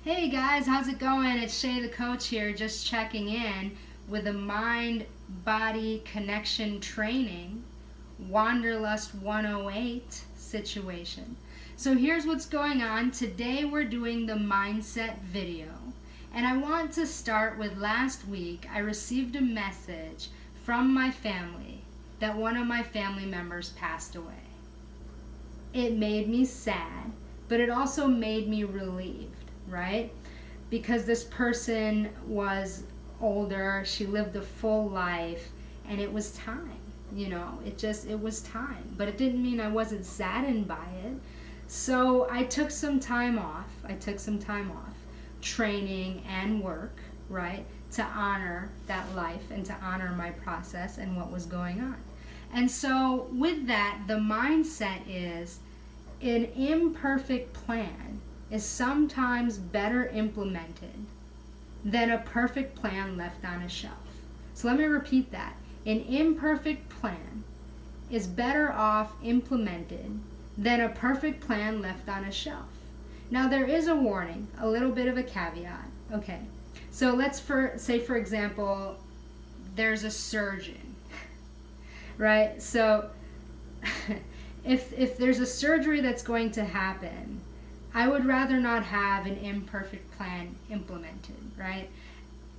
Hey guys, how's it going? It's Shay the Coach here, just checking in with a mind-body connection training, Wanderlust 108 situation. So here's what's going on. Today we're doing the mindset video. And I want to start with last week. I received a message from my family that one of my family members passed away. It made me sad, but it also made me relieved. Right? Because this person was older, she lived a full life, and it was time, it was time. But it didn't mean I wasn't saddened by it. So I took some time off. Training and work, right? To honor that life and to honor my process and what was going on. And so with that, the mindset is an imperfect plan is sometimes better implemented than a perfect plan left on a shelf. So let me repeat that. An imperfect plan is better off implemented than a perfect plan left on a shelf. Now there is a warning, a little bit of a caveat. Okay, so let's say for example, there's a surgeon, right? So if there's a surgery that's going to happen, I would rather not have an imperfect plan implemented, right?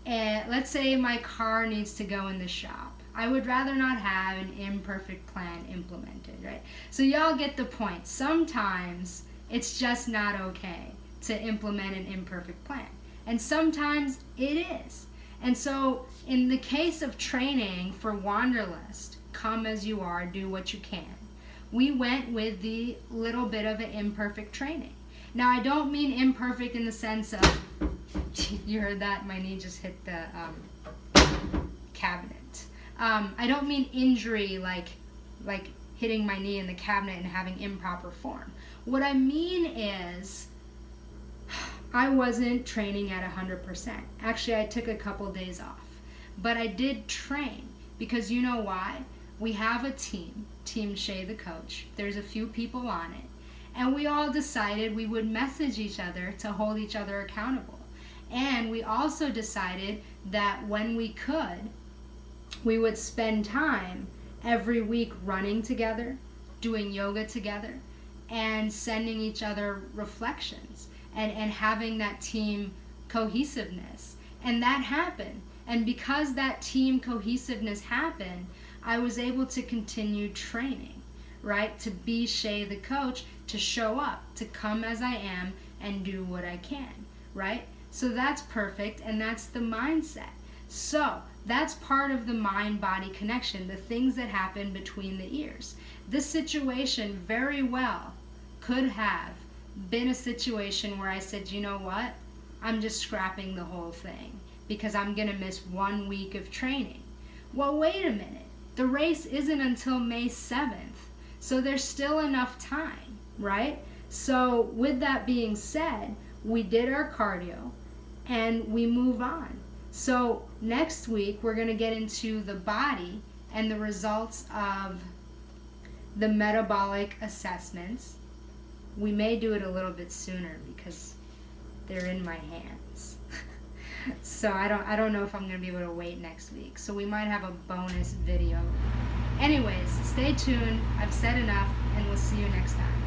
And let's say my car needs to go in the shop. I would rather not have an imperfect plan implemented, right? So y'all get the point. Sometimes it's just not okay to implement an imperfect plan. And sometimes it is. And so in the case of training for Wanderlust, come as you are, do what you can, we went with the little bit of an imperfect training. Now, I don't mean imperfect in the sense of, you heard that? My knee just hit the cabinet. I don't mean injury like hitting my knee in the cabinet and having improper form. What I mean is, I wasn't training at 100%. Actually, I took a couple days off. But I did train because you know why? We have a team, Team Shay the Coach. There's a few people on it. And we all decided we would message each other to hold each other accountable. And we also decided that when we could, we would spend time every week running together, doing yoga together, and sending each other reflections and having that team cohesiveness. And that happened. And because that team cohesiveness happened, I was able to continue training. Right? To be Shay the Coach, to show up, to come as I am and do what I can, right? So that's perfect, and that's the mindset. So that's part of the mind-body connection, the things that happen between the ears. This situation very well could have been a situation where I said, you know what? I'm just scrapping the whole thing because I'm going to miss 1 week of training. Well, wait a minute. The race isn't until May 7th. So there's still enough time, right? So with that being said, we did our cardio and we move on. So next week, we're going to get into the body and the results of the metabolic assessments. We may do it a little bit sooner because they're in my hands. So I don't know if I'm going to be able to wait next week. So we might have a bonus video. Anyways, stay tuned. I've said enough, and we'll see you next time.